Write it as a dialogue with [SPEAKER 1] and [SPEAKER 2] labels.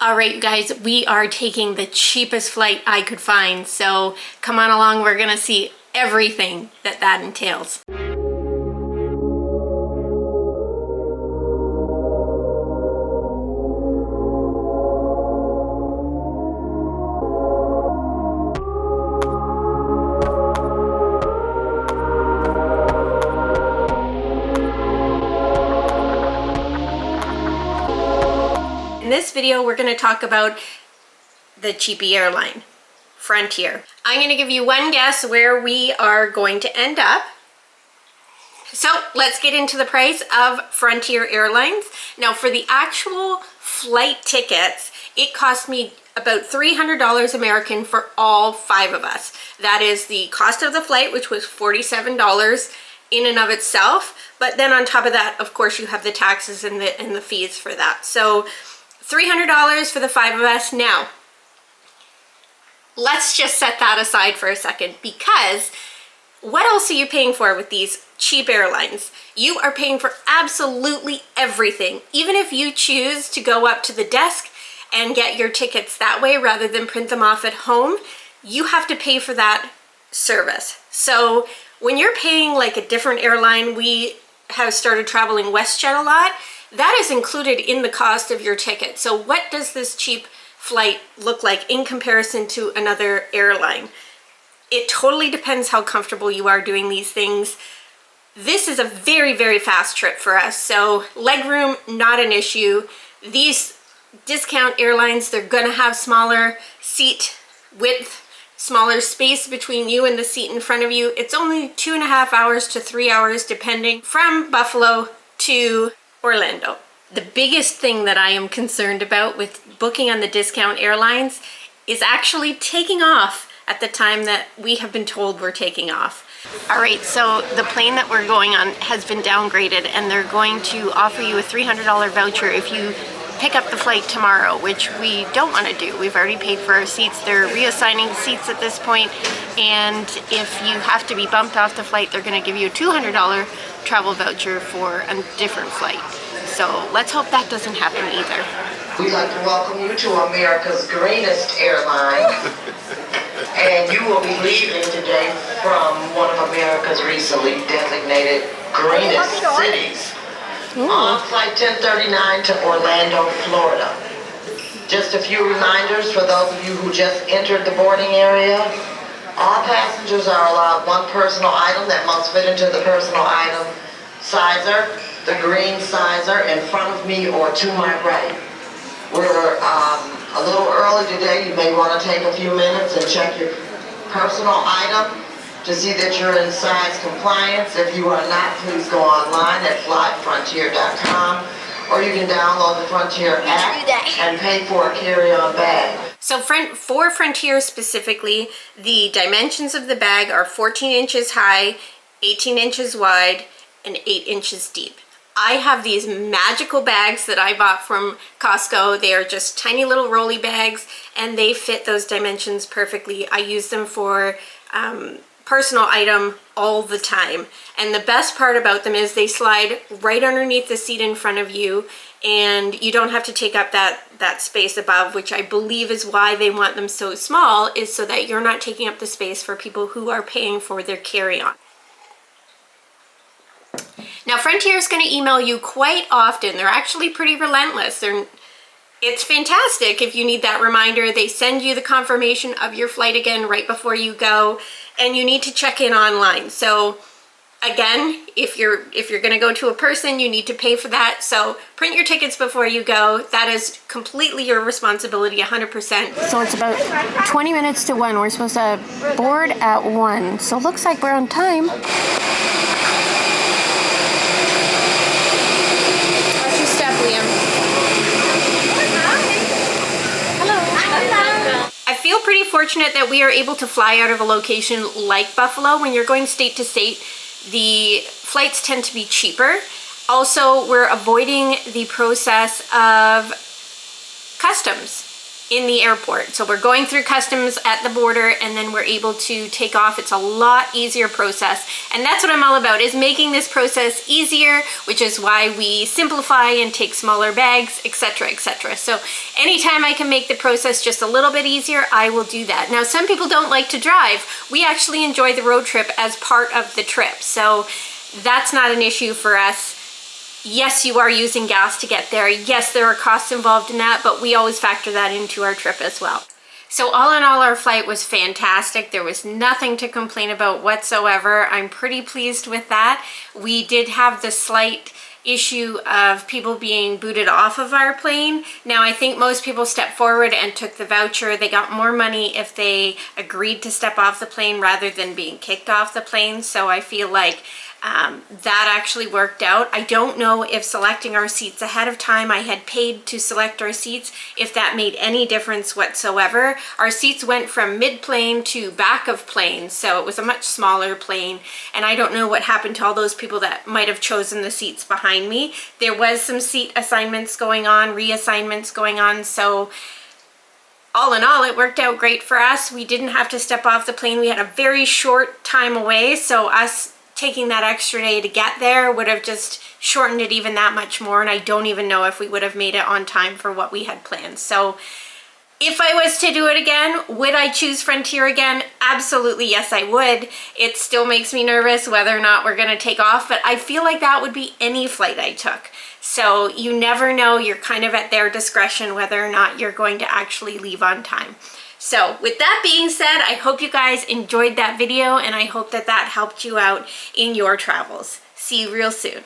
[SPEAKER 1] All right, you guys, we are taking the cheapest flight I could find. So come on along, we're gonna see everything that entails. In this video, we're going to talk about the cheapy airline, Frontier. I'm going to give you one guess where we are going to end up. So let's get into the price of Frontier Airlines. Now for the actual flight tickets, it cost me about $300 American for all 5 of us. That is the cost of the flight, which was $47 in and of itself. But then on top of that, of course, you have the taxes and the fees for that. So $300 for the 5 of us. Now, let's just set that aside for a second, because what else are you paying for with these cheap airlines? You are paying for absolutely everything. Even if you choose to go up to the desk and get your tickets that way rather than print them off at home, you have to pay for that service. So when you're paying like a different airline, we have started traveling WestJet a lot. That is included in the cost of your ticket. So what does this cheap flight look like in comparison to another airline? It totally depends how comfortable you are doing these things. This is a very, very fast trip for us. So legroom, not an issue. These discount airlines, they're gonna have smaller seat width, smaller space between you and the seat in front of you. It's only 2.5 hours to 3 hours, depending, from Buffalo to Orlando. The biggest thing that I am concerned about with booking on the discount airlines is actually taking off at the time that we have been told we're taking off. All right, so the plane that we're going on has been downgraded, and they're going to offer you a $300 voucher if you pick up the flight tomorrow, which we don't want to do. We've already paid for our seats. They're reassigning seats at this point, and if you have to be bumped off the flight, they're going to give you a $200 travel voucher for a different flight. So let's hope that doesn't happen either.
[SPEAKER 2] We'd like to welcome you to America's greenest airline. And you will be leaving today from one of America's recently designated greenest cities. On flight 1039 to Orlando, Florida. Just a few reminders for those of you who just entered the boarding area. All passengers are allowed one personal item that must fit into the personal item sizer, the green sizer in front of me or to my right. We're a little early today. You may want to take a few minutes and check your personal item to see that you're in size compliance. If you are not, please go online at flyfrontier.com, or you can download the Frontier app and pay for a carry-on bag.
[SPEAKER 1] So for Frontier specifically, the dimensions of the bag are 14 inches high, 18 inches wide, and 8 inches deep. I have these magical bags that I bought from Costco. They are just tiny little rolly bags, and they fit those dimensions perfectly. I use them for personal item all the time. And the best part about them is they slide right underneath the seat in front of you, and you don't have to take up that space above, which I believe is why they want them so small, is so that you're not taking up the space for people who are paying for their carry-on. Now, Frontier is going to email you quite often. They're actually pretty relentless. It's fantastic if you need that reminder. They send you the confirmation of your flight again right before you go, and you need to check in online. So again, if you're going to go to a person, you need to pay for that. So print your tickets before you go. That is completely your responsibility, 100%. So it's about 20 minutes to 1. We're supposed to board at 1. So it looks like we're on time. I feel pretty fortunate that we are able to fly out of a location like Buffalo. When you're going state to state, the flights tend to be cheaper. Also, we're avoiding the process of customs. in the airport. So we're going through customs at the border and then we're able to take off. It's a lot easier process. And that's what I'm all about, is making this process easier, which is why we simplify and take smaller bags, etc., etc. So anytime I can make the process just a little bit easier, I will do that. Now, some people don't like to drive. We actually enjoy the road trip as part of the trip. So that's not an issue for us. Yes, you are using gas to get there. Yes, there are costs involved in that, but we always factor that into our trip as well. So all in all, our flight was fantastic. There was nothing to complain about whatsoever. I'm pretty pleased with that. We did have the slight issue of people being booted off of our plane. Now, I think most people stepped forward and took the voucher. They got more money if they agreed to step off the plane rather than being kicked off the plane. So I feel like that actually worked out. I don't know if selecting our seats ahead of time, I had paid to select our seats, if that made any difference whatsoever. Our seats went from mid-plane to back of plane, so it was a much smaller plane, and I don't know what happened to all those people that might have chosen the seats behind me. There was some seat assignments going on, reassignments going on, so all in all, it worked out great for us. We didn't have to step off the plane. We had a very short time away, so us taking that extra day to get there would have just shortened it even that much more, and I don't even know if we would have made it on time for what we had planned. So if I was to do it again, would I choose Frontier again? Absolutely, yes, I would. It still makes me nervous whether or not we're going to take off, but I feel like that would be any flight I took. So you never know. You're kind of at their discretion whether or not you're going to actually leave on time. So with that being said, I hope you guys enjoyed that video, and I hope that that helped you out in your travels. See you real soon.